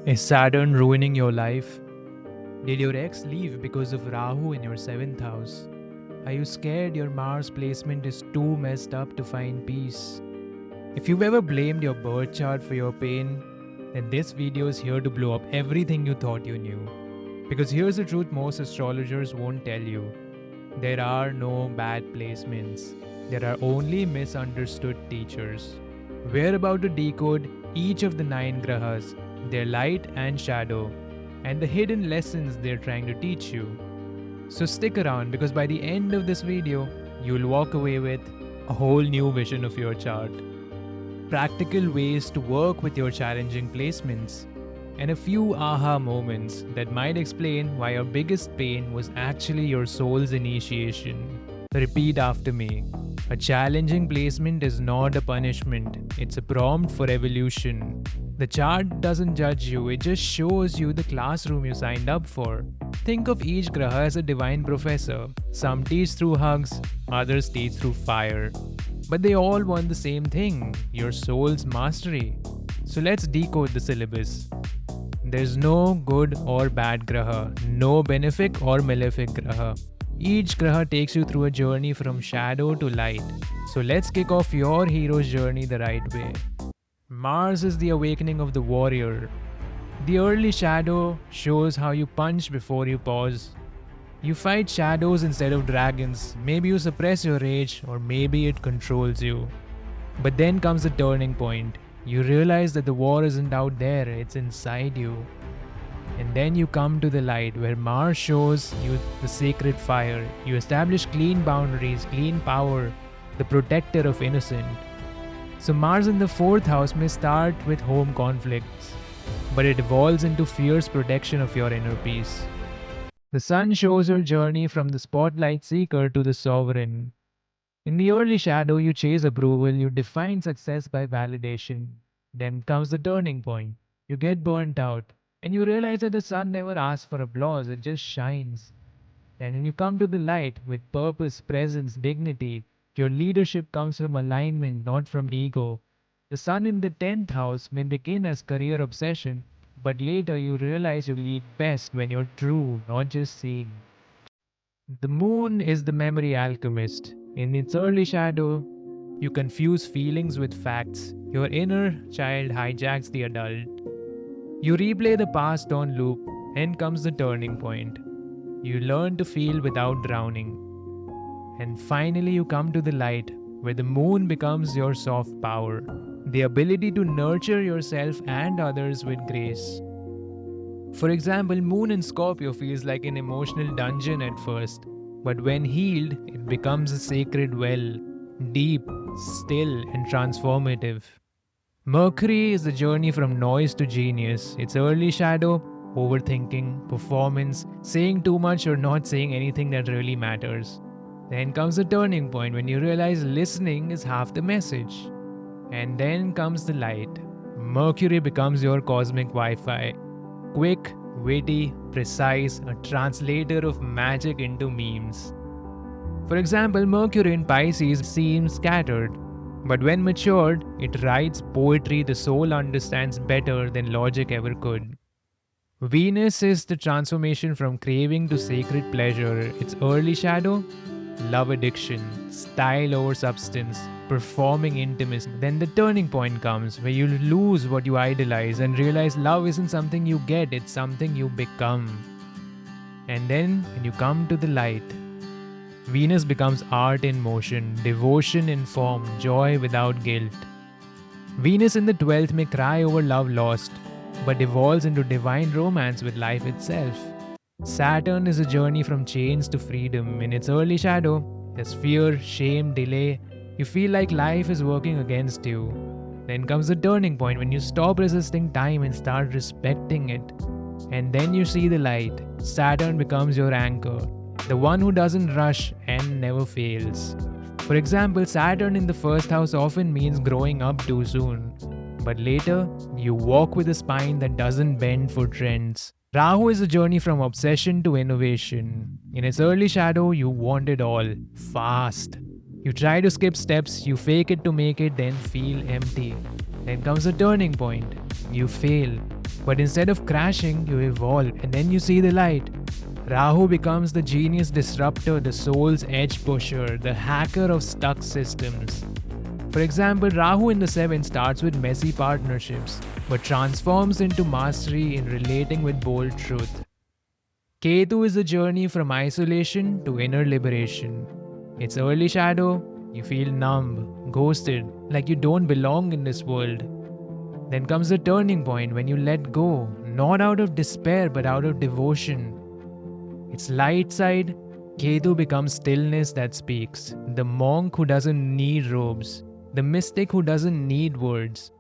Is Saturn ruining your life? Did your ex leave because of Rahu in your 7th house? Are you scared your Mars placement is too messed up to find peace? If you've ever blamed your birth chart for your pain, then this video is here to blow up everything you thought you knew. Because here's the truth most astrologers won't tell you. There are no bad placements. There are only misunderstood teachers. We're about to decode each of the 9 grahas, their light and shadow, and the hidden lessons they're trying to teach you. So stick around because by the end of this video, you'll walk away with a whole new vision of your chart, practical ways to work with your challenging placements, and a few aha moments that might explain why your biggest pain was actually your soul's initiation. Repeat after me. A challenging placement is not a punishment, it's a prompt for evolution. The chart doesn't judge you, it just shows you the classroom you signed up for. Think of each graha as a divine professor. Some teach through hugs, others teach through fire. But they all want the same thing, your soul's mastery. So let's decode the syllabus. There's no good or bad graha, no benefic or malefic graha. Each graha takes you through a journey from shadow to light. So let's kick off your hero's journey the right way. Mars is the awakening of the warrior. The early shadow shows how you punch before you pause. You fight shadows instead of dragons. Maybe you suppress your rage, or maybe it controls you. But then comes the turning point. You realize that the war isn't out there, it's inside you. And then you come to the light where Mars shows you the sacred fire. You establish clean boundaries, clean power, the protector of innocent. So Mars in the 4th house may start with home conflicts, but it evolves into fierce protection of your inner peace. The Sun shows your journey from the spotlight seeker to the sovereign. In the early shadow, you chase approval, you define success by validation. Then comes the turning point. You get burnt out. And you realize that the sun never asks for applause, it just shines. And when you come to the light with purpose, presence, dignity, your leadership comes from alignment, not from ego. The sun in the 10th house may begin as career obsession, but later you realize you lead best when you're true, not just seen. The moon is the memory alchemist. In its early shadow, you confuse feelings with facts. Your inner child hijacks the adult. You replay the past on loop, and comes the turning point. You learn to feel without drowning. And finally, you come to the light, where the moon becomes your soft power, the ability to nurture yourself and others with grace. For example, Moon in Scorpio feels like an emotional dungeon at first, but when healed, it becomes a sacred well, deep, still, and transformative. Mercury is the journey from noise to genius. Its early shadow, overthinking, performance, saying too much or not saying anything that really matters. Then comes the turning point when you realize listening is half the message. And then comes the light. Mercury becomes your cosmic Wi-Fi. Quick, witty, precise, a translator of magic into memes. For example, Mercury in Pisces seems scattered. But when matured, it writes poetry the soul understands better than logic ever could. Venus is the transformation from craving to sacred pleasure. Its early shadow? Love addiction, style over substance, performing intimacy. Then the turning point comes where you lose what you idolize and realize love isn't something you get, it's something you become. And then when you come to the light, Venus becomes art in motion, devotion in form, joy without guilt. Venus in the 12th may cry over love lost, but evolves into divine romance with life itself. Saturn is a journey from chains to freedom. In its early shadow, there's fear, shame, delay. You feel like life is working against you. Then comes the turning point when you stop resisting time and start respecting it. And then you see the light. Saturn becomes your anchor. The one who doesn't rush and never fails. For example, Saturn in the 1st house often means growing up too soon. But later, you walk with a spine that doesn't bend for trends. Rahu is a journey from obsession to innovation. In its early shadow, you want it all. Fast. You try to skip steps, you fake it to make it, then feel empty. Then comes a turning point. You fail. But instead of crashing, you evolve and then you see the light. Rahu becomes the genius disruptor, the soul's edge pusher, the hacker of stuck systems. For example, Rahu in the 7th starts with messy partnerships, but transforms into mastery in relating with bold truth. Ketu is a journey from isolation to inner liberation. Its early shadow, you feel numb, ghosted, like you don't belong in this world. Then comes the turning point when you let go, not out of despair but out of devotion. Its light side, Ketu becomes stillness that speaks, the monk who doesn't need robes, the mystic who doesn't need words.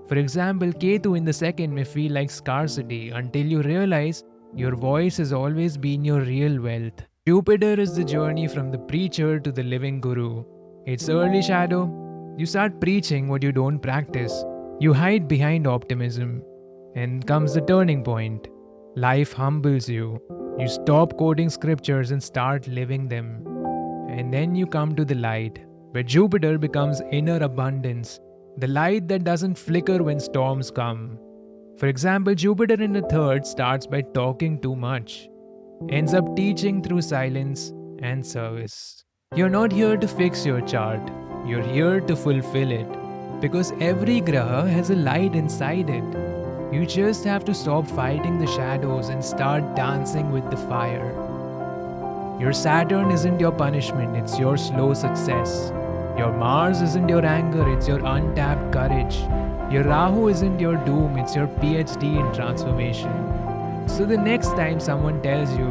For example, Ketu in the 2nd may feel like scarcity until you realize your voice has always been your real wealth. Jupiter is the journey from the preacher to the living guru. Its early shadow, you start preaching what you don't practice. You hide behind optimism. And comes the turning point. Life humbles you. You stop quoting scriptures and start living them. And then you come to the light, where Jupiter becomes inner abundance, the light that doesn't flicker when storms come. For example, Jupiter in the 3rd starts by talking too much, ends up teaching through silence and service. You're not here to fix your chart, you're here to fulfill it, because every graha has a light inside it. You just have to stop fighting the shadows and start dancing with the fire. Your Saturn isn't your punishment, it's your slow success. Your Mars isn't your anger, it's your untapped courage. Your Rahu isn't your doom, it's your PhD in transformation. So the next time someone tells you,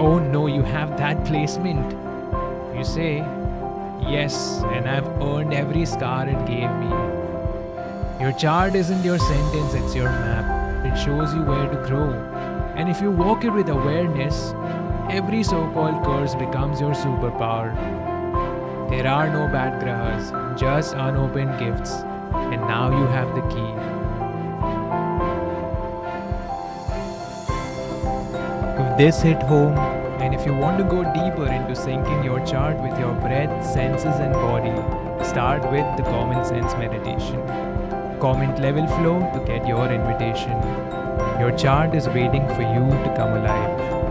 "Oh no, you have that placement," you say, "Yes, and I've earned every scar it gave me." Your chart isn't your sentence, it's your map. It shows you where to grow. And if you walk it with awareness, every so-called curse becomes your superpower. There are no bad grahas, just unopened gifts. And now you have the key. If this hit home, and if you want to go deeper into syncing your chart with your breath, senses and body, start with the common sense meditation. Comment level flow to get your invitation. Your chart is waiting for you to come alive.